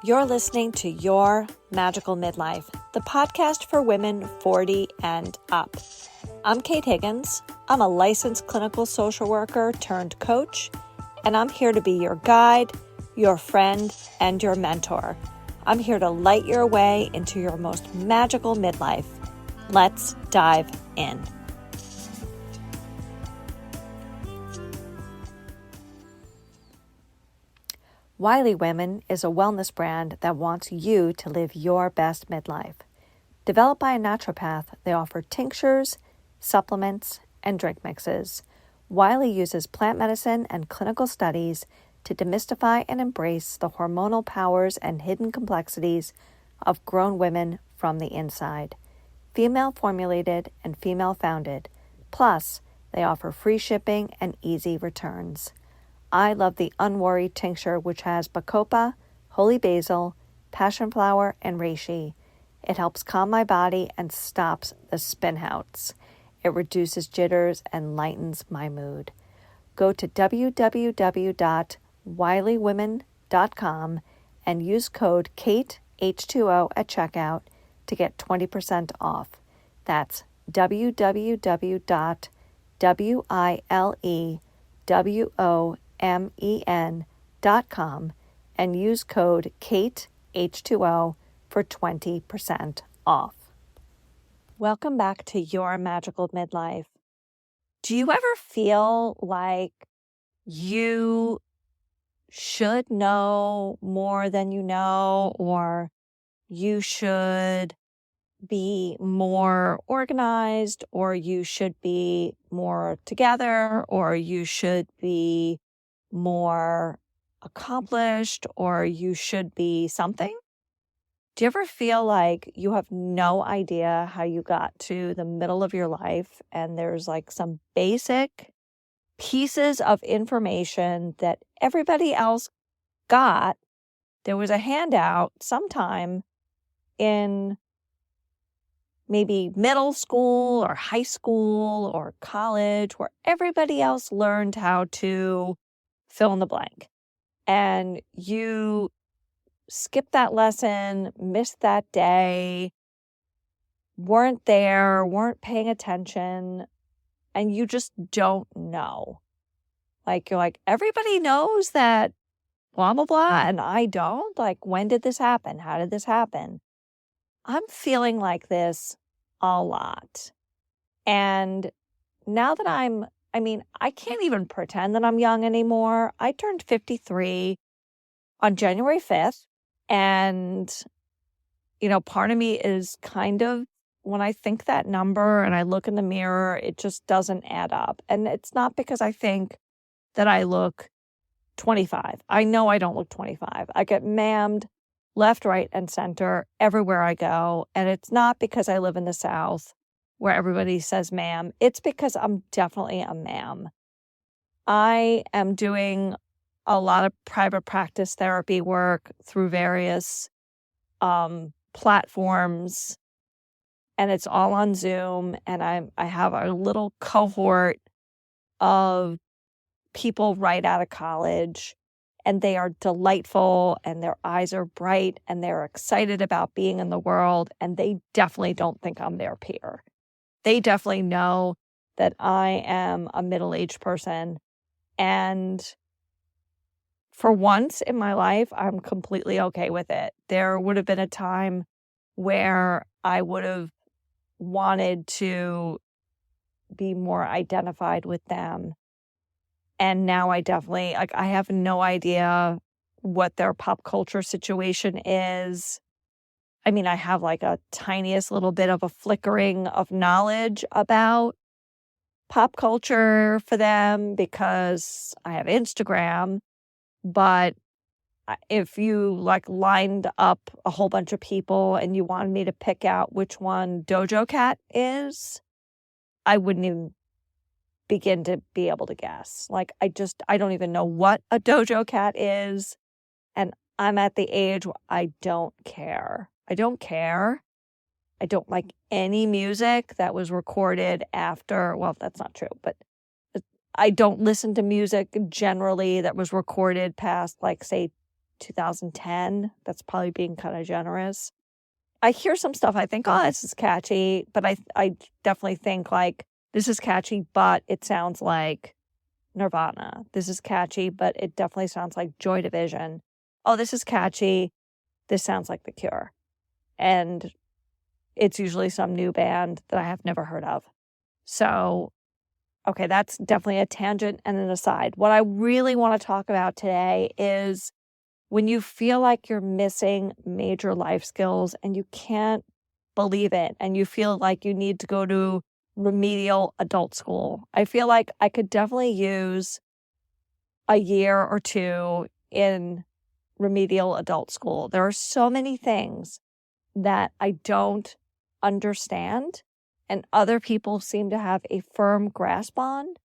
You're listening to Your Magical Midlife, the podcast for women 40 and up. I'm Kate Higgins. I'm a licensed clinical social worker turned coach, and I'm here to be your guide, your friend, and your mentor. I'm here to light your way into your most magical midlife. Let's dive in. Wiley Women is a wellness brand that wants you to live your best midlife. Developed by a naturopath, they offer tinctures, supplements, and drink mixes. Wiley uses plant medicine and clinical studies to demystify and embrace the hormonal powers and hidden complexities of grown women from the inside. Female formulated and female founded. Plus, they offer free shipping and easy returns. I love the Unworried tincture, which has bacopa, holy basil, passion flower, and reishi. It helps calm my body and stops the spinouts. It reduces jitters and lightens my mood. Go to www.wileywomen.com and use code KATEH2O at checkout to get 20% off. That's www.wileywomen.com and use code KATEH2O for 20% off. Welcome back to Your Magical Midlife. Do you ever feel like you should know more than you know, or you should be more organized, or you should be more together, or you should be more accomplished, or you should be something? Do you ever feel like you have no idea how you got to the middle of your life and there's like some basic pieces of information that everybody else got? There was a handout sometime in maybe middle school or high school or college where everybody else learned how to fill in the blank. And you skipped that lesson, missed that day, weren't there, weren't paying attention, and you just don't know. Like, you're like, everybody knows that blah, blah, blah, and I don't? Like, when did this happen? How did this happen? I'm feeling like this a lot. And now that I can't even pretend that I'm young anymore. I turned 53 on January 5th. And, part of me is kind of, when I think that number and I look in the mirror, it just doesn't add up. And it's not because I think that I look 25. I know I don't look 25. I get mammed left, right, and center everywhere I go. And it's not because I live in the South where everybody says ma'am. It's because I'm definitely a ma'am. I am doing a lot of private practice therapy work through various platforms, and it's all on Zoom. And I have a little cohort of people right out of college, and they are delightful, and their eyes are bright, and they're excited about being in the world, and they definitely don't think I'm their peer. They definitely know that I am a middle-aged person, and for once in my life, I'm completely okay with it. There would have been a time where I would have wanted to be more identified with them. And now I definitely, I have no idea what their pop culture situation is. I mean, I have like a tiniest little bit of a flickering of knowledge about pop culture for them because I have Instagram. But if you lined up a whole bunch of people and you wanted me to pick out which one Dojo Cat is, I wouldn't even begin to be able to guess. I don't even know what a Dojo Cat is. And I'm at the age where I don't care. I don't care. I don't like any music that was recorded after, well, that's not true, but I don't listen to music generally that was recorded past, say, 2010. That's probably being kind of generous. I hear some stuff, I think, oh, this is catchy, but I definitely think like, this is catchy, but it sounds like Nirvana. This is catchy, but it definitely sounds like Joy Division. Oh, this is catchy. This sounds like The Cure. And it's usually some new band that I have never heard of. So, okay, that's definitely a tangent and an aside. What I really want to talk about today is when you feel like you're missing major life skills and you can't believe it, and you feel like you need to go to remedial adult school. I feel like I could definitely use a year or two in remedial adult school. There are so many things that I don't understand, and other people seem to have a firm grasp on,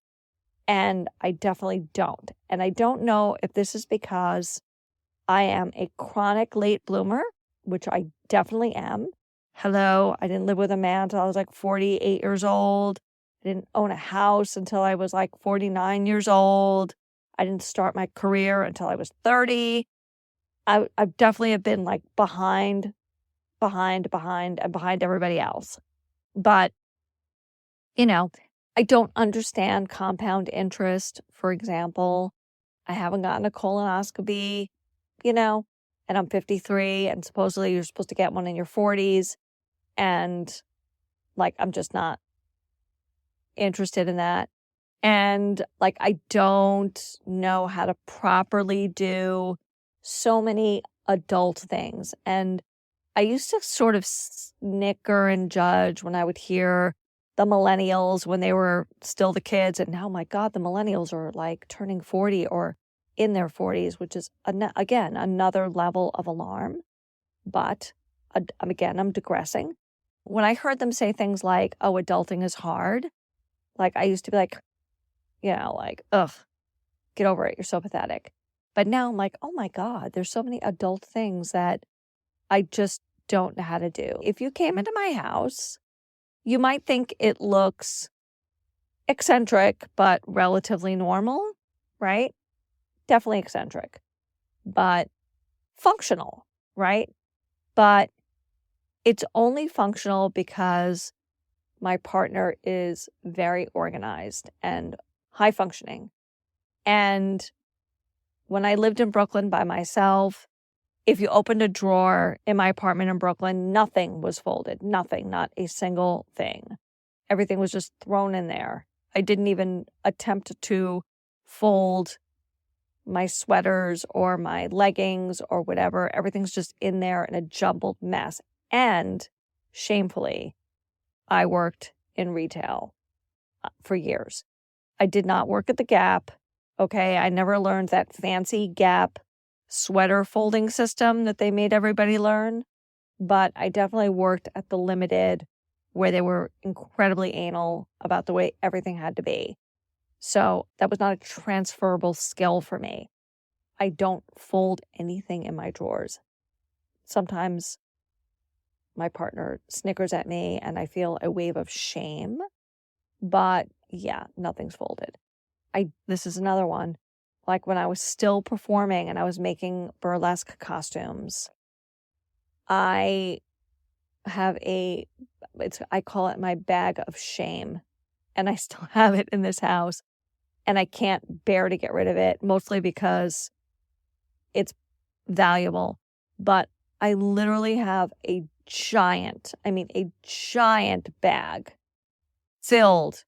and I definitely don't. And I don't know if this is because I am a chronic late bloomer, which I definitely am. Hello, I didn't live with a man until I was like 48 years old. I didn't own a house until I was like 49 years old. I didn't start my career until I was 30. I've definitely have been like behind everybody else. But, I don't understand compound interest, for example. I haven't gotten a colonoscopy, and I'm 53, and supposedly you're supposed to get one in your 40s. And like, I'm just not interested in that. And like, I don't know how to properly do so many adult things. And I used to sort of snicker and judge when I would hear the millennials when they were still the kids. And now, my God, the millennials are like turning 40 or in their 40s, which is, again, another level of alarm. But again, I'm digressing. When I heard them say things like, oh, adulting is hard, like I used to be like, ugh, get over it. You're so pathetic. But now I'm like, oh my God, there's so many adult things that I just don't know how to do. If you came into my house, you might think it looks eccentric, but relatively normal, right? Definitely eccentric, but functional, right? But it's only functional because my partner is very organized and high functioning. And when I lived in Brooklyn by myself, if you opened a drawer in my apartment in Brooklyn, nothing was folded. Nothing, not a single thing. Everything was just thrown in there. I didn't even attempt to fold my sweaters or my leggings or whatever. Everything's just in there in a jumbled mess. And shamefully, I worked in retail for years. I did not work at the Gap. Okay, I never learned that fancy Gap sweater folding system that they made everybody learn. But I definitely worked at the Limited, where they were incredibly anal about the way everything had to be. So that was not a transferable skill for me. I don't fold anything in my drawers. Sometimes my partner snickers at me and I feel a wave of shame. But yeah, nothing's folded. This is another one. Like when I was still performing and I was making burlesque costumes, I have I call it my bag of shame. And I still have it in this house. And I can't bear to get rid of it, mostly because it's valuable. But I literally have a giant bag filled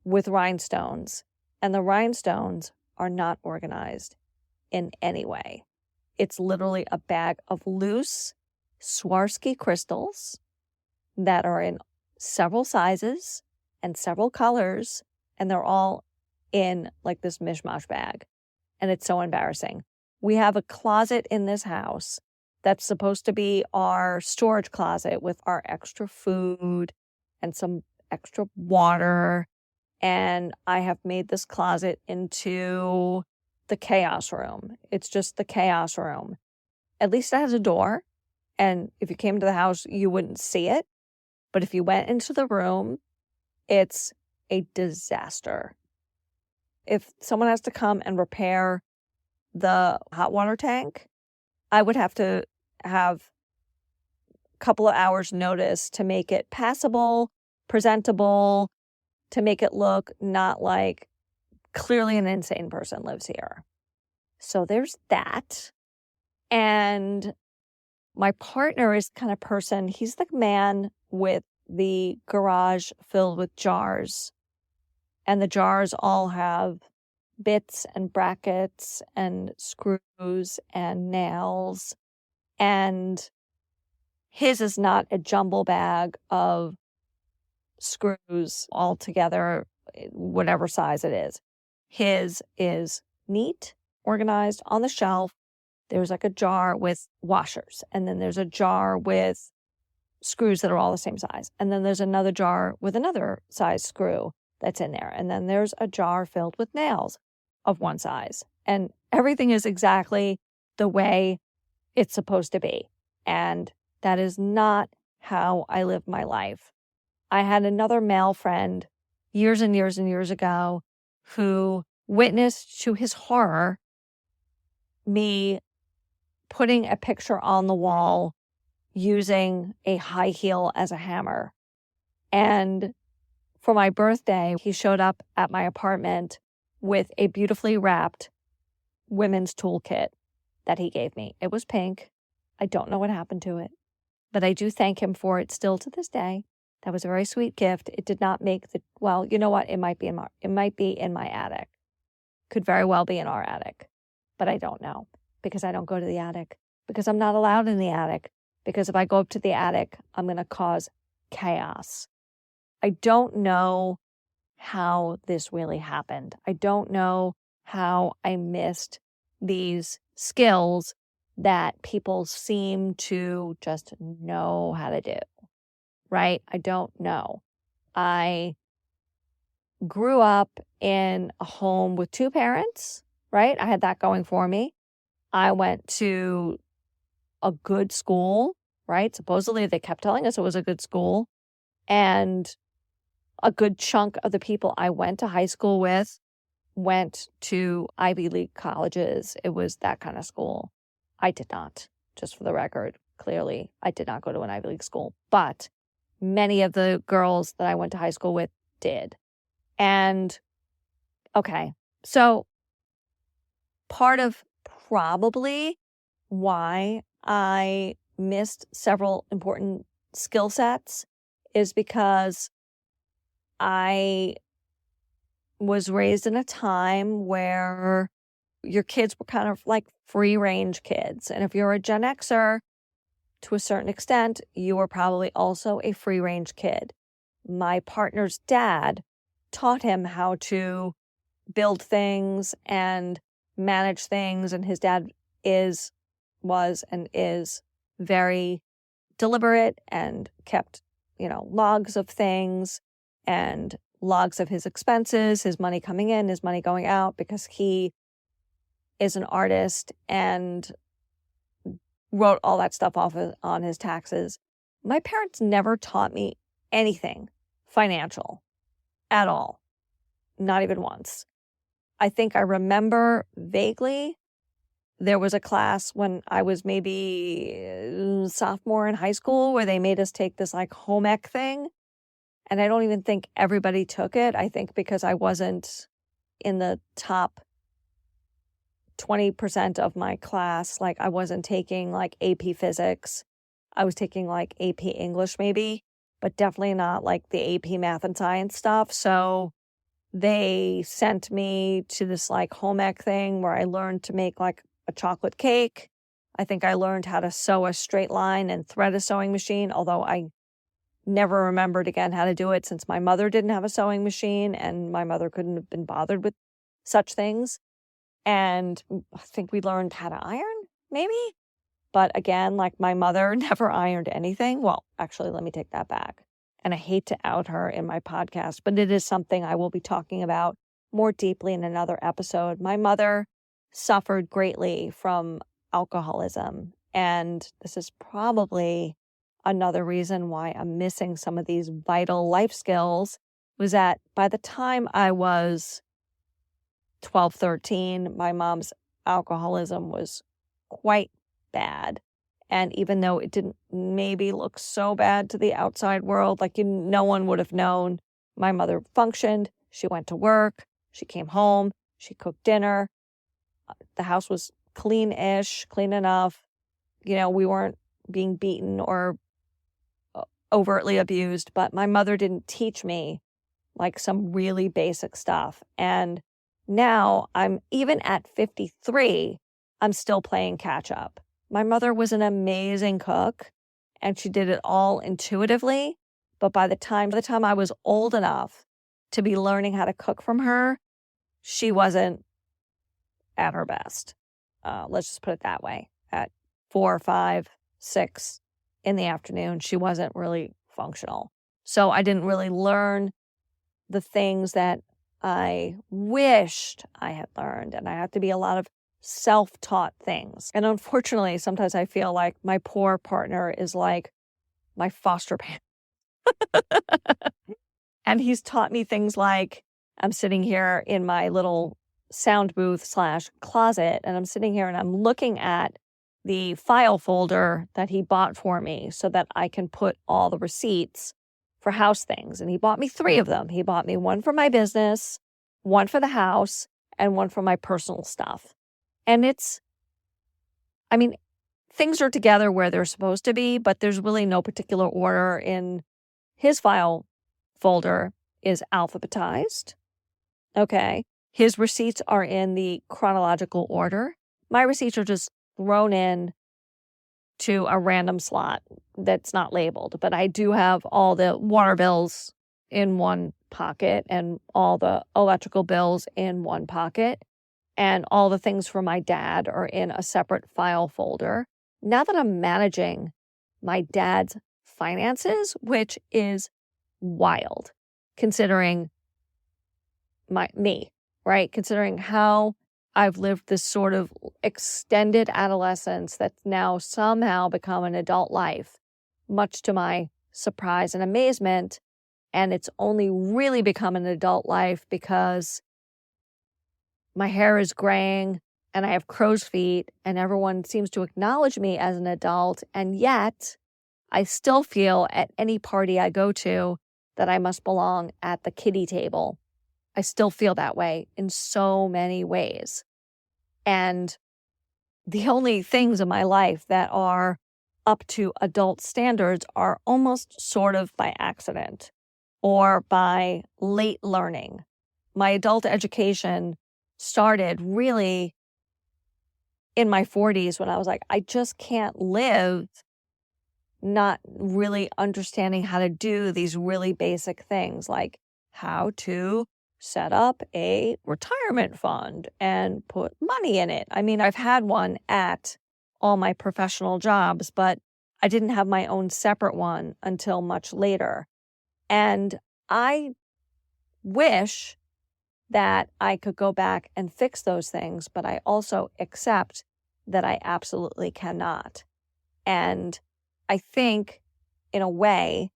with rhinestones. And the rhinestones are not organized in any way. It's literally a bag of loose Swarovski crystals that are in several sizes and several colors, and they're all in like this mishmash bag. And it's so embarrassing. We have a closet in this house that's supposed to be our storage closet with our extra food and some extra water. And I have made this closet into the chaos room. It's just the chaos room. At least it has a door. And if you came to the house, you wouldn't see it. But if you went into the room, it's a disaster. If someone has to come and repair the hot water tank, I would have to have a couple of hours notice to make it passable, presentable, to make it look not like clearly an insane person lives here. So there's that. And my partner is kind of person, he's the man with the garage filled with jars. And the jars all have bits and brackets and screws and nails. And his is not a jumble bag of screws all together, whatever size it is. His is neat, organized on the shelf. There's like a jar with washers, and then there's a jar with screws that are all the same size. And then there's another jar with another size screw that's in there. And then there's a jar filled with nails of one size. And everything is exactly the way it's supposed to be. And that is not how I live my life. I had another male friend years and years and years ago who witnessed to his horror me putting a picture on the wall using a high heel as a hammer. And for my birthday, he showed up at my apartment with a beautifully wrapped women's toolkit that he gave me. It was pink. I don't know what happened to it, but I do thank him for it still to this day. That was a very sweet gift. It did not make well, you know what? It might be in my attic. Could very well be in our attic, but I don't know because I don't go to the attic, because I'm not allowed in the attic, because if I go up to the attic, I'm going to cause chaos. I don't know how this really happened. I don't know how I missed these skills that people seem to just know how to do, right? I don't know. I grew up in a home with two parents, right? I had that going for me. I went to a good school, right? Supposedly they kept telling us it was a good school. And a good chunk of the people I went to high school with went to Ivy League colleges. It was that kind of school. I did not, just for the record. Clearly, I did not go to an Ivy League school. But many of the girls that I went to high school with did. And, okay, so part of probably why I missed several important skill sets is because I was raised in a time where your kids were kind of like free range kids. And if you're a Gen Xer, to a certain extent, you were probably also a free range kid. My partner's dad taught him how to build things and manage things. And his dad was very deliberate and kept, logs of things and logs of his expenses, his money coming in, his money going out, because he is an artist and wrote all that stuff off on his taxes. My parents never taught me anything financial at all. Not even once. I think I remember vaguely there was a class when I was maybe sophomore in high school where they made us take this like home ec thing. And I don't even think everybody took it. I think because I wasn't in the top 20% of my class, like I wasn't taking like AP physics. I was taking like AP English maybe, but definitely not like the AP math and science stuff. So they sent me to this like home ec thing where I learned to make like a chocolate cake. I think I learned how to sew a straight line and thread a sewing machine, although I never remembered again how to do it since my mother didn't have a sewing machine and my mother couldn't have been bothered with such things. And I think we learned how to iron, maybe. But again, like my mother never ironed anything. Well, actually, let me take that back. And I hate to out her in my podcast, but it is something I will be talking about more deeply in another episode. My mother suffered greatly from alcoholism. And this is probably another reason why I'm missing some of these vital life skills, was that by the time I was 12, 13, my mom's alcoholism was quite bad. And even though it didn't maybe look so bad to the outside world, like no one would have known, my mother functioned. She went to work. She came home. She cooked dinner. The house was clean-ish, clean enough. We weren't being beaten or overtly abused, but my mother didn't teach me like some really basic stuff. And now even at 53, I'm still playing catch up. My mother was an amazing cook and she did it all intuitively. But by the time I was old enough to be learning how to cook from her, she wasn't at her best. Let's just put it that way. At 4, 5, 6 in the afternoon, she wasn't really functional. So I didn't really learn the things that I wished I had learned. And I had to be a lot of self-taught things. And unfortunately, sometimes I feel like my poor partner is like my foster parent. And he's taught me things like, I'm sitting here in my little sound booth / closet, and I'm sitting here and I'm looking at the file folder that he bought for me so that I can put all the receipts for house things. And he bought me 3 of them. He bought me one for my business, one for the house, and one for my personal stuff. And things are together where they're supposed to be, but there's really no particular order. In his file folder is alphabetized. Okay. His receipts are in the chronological order. My receipts are just thrown in to a random slot that's not labeled. But I do have all the water bills in one pocket and all the electrical bills in one pocket. And all the things for my dad are in a separate file folder. Now that I'm managing my dad's finances, which is wild, considering me, right? Considering how I've lived this sort of extended adolescence that's now somehow become an adult life, much to my surprise and amazement. And it's only really become an adult life because my hair is graying and I have crow's feet and everyone seems to acknowledge me as an adult. And yet I still feel at any party I go to that I must belong at the kiddie table. I still feel that way in so many ways. And the only things in my life that are up to adult standards are almost sort of by accident or by late learning. My adult education started really in my 40s when I was like, I just can't live not really understanding how to do these really basic things like how to set up a retirement fund and put money in it. I mean, I've had one at all my professional jobs, but I didn't have my own separate one until much later. And I wish that I could go back and fix those things, but I also accept that I absolutely cannot. And I think, in a way,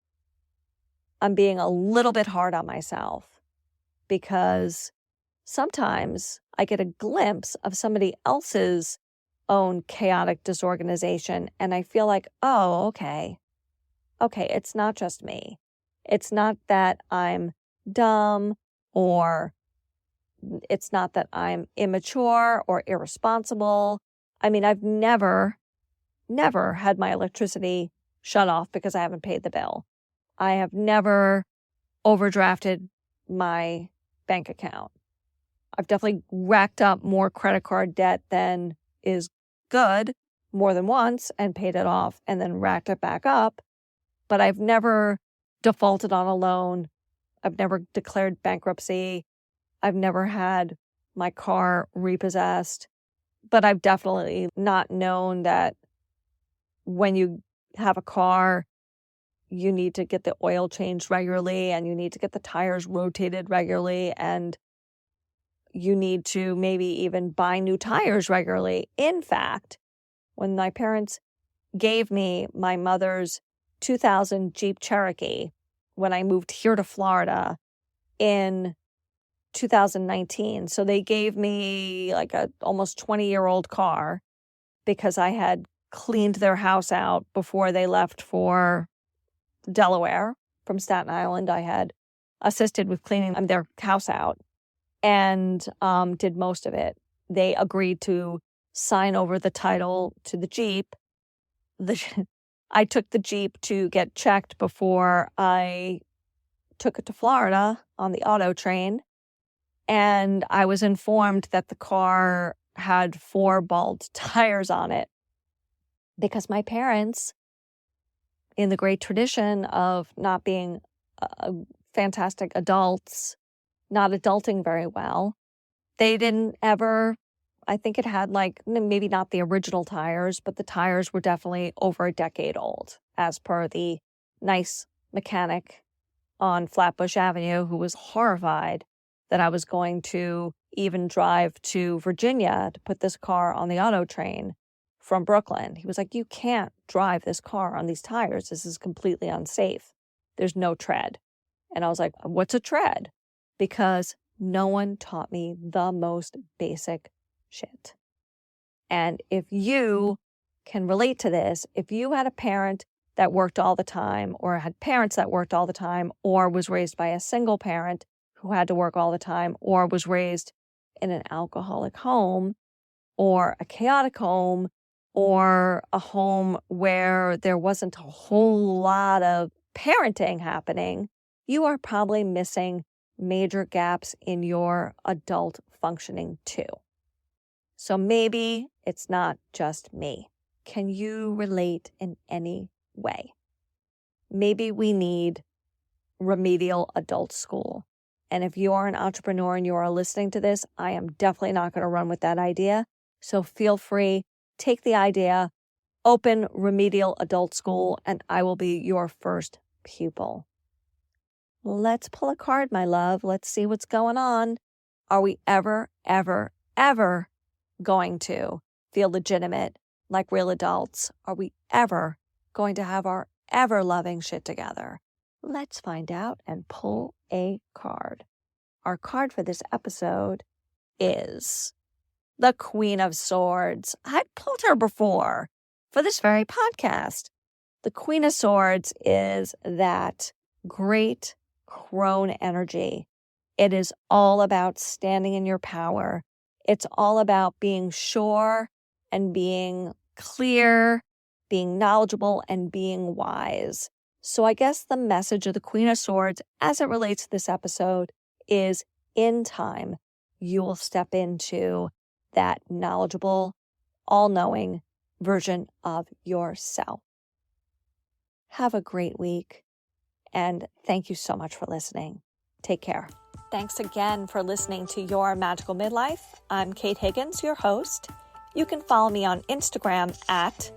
I'm being a little bit hard on myself because sometimes I get a glimpse of somebody else's own chaotic disorganization and I feel like, oh, okay, it's not just me. It's not that I'm dumb or it's not that I'm immature or irresponsible. I mean, I've never had my electricity shut off because I haven't paid the bill. I have never overdrafted my bank account. I've definitely racked up more credit card debt than is good more than once and paid it off and then racked it back up. But I've never defaulted on a loan. I've never declared bankruptcy. I've never had my car repossessed. But I've definitely not known that when you have a car, you need to get the oil changed regularly and you need to get the tires rotated regularly and you need to maybe even buy new tires regularly. In fact, when my parents gave me my mother's 2000 Jeep Cherokee when I moved here to Florida in 2019, so they gave me like a almost 20-year-old car because I had cleaned their house out before they left for Delaware from Staten Island. I had assisted with cleaning their house out and did most of it. They agreed to sign over the title to the Jeep. I took the Jeep to get checked before I took it to Florida on the auto train, and I was informed that the car had 4 bald tires on it because my parents, in the great tradition of not being fantastic adults, not adulting very well, they didn't ever, I think it had maybe not the original tires, but the tires were definitely over a decade old, as per the nice mechanic on Flatbush Avenue, who was horrified that I was going to even drive to Virginia to put this car on the auto train from Brooklyn. He was like, you can't drive this car on these tires. This is completely unsafe. There's no tread. And I was like, what's a tread? Because no one taught me the most basic shit. And if you can relate to this, if you had a parent that worked all the time, or had parents that worked all the time, or was raised by a single parent who had to work all the time, or was raised in an alcoholic home, or a chaotic home, or a home where there wasn't a whole lot of parenting happening, you are probably missing major gaps in your adult functioning too. So maybe it's not just me. Can you relate in any way? Maybe we need remedial adult school. And if you are an entrepreneur and you are listening to this, I am definitely not going to run with that idea. So feel free, take the idea, open remedial adult school, and I will be your first pupil. Let's pull a card, my love. Let's see what's going on. Are we ever, ever, ever going to feel legitimate like real adults? Are we ever going to have our ever-loving shit together? Let's find out and pull a card. Our card for this episode is the Queen of Swords. I pulled her before for this very podcast. The Queen of Swords is that great crone energy. It is all about standing in your power. It's all about being sure and being clear, being knowledgeable, and being wise. So I guess the message of the Queen of Swords as it relates to this episode is, in time, you will step into that knowledgeable, all-knowing version of yourself. Have a great week, and thank you so much for listening. Take care. Thanks again for listening to Your Magical Midlife. I'm Kate Higgins, your host. You can follow me on Instagram at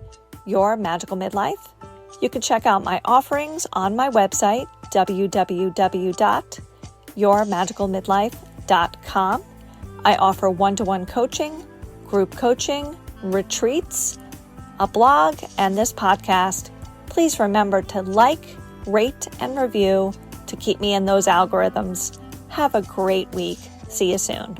Your Magical Midlife. You can check out my offerings on my website, www.yourmagicalmidlife.com. I offer one-to-one coaching, group coaching, retreats, a blog, and this podcast. Please remember to like, rate, and review to keep me in those algorithms. Have a great week. See you soon.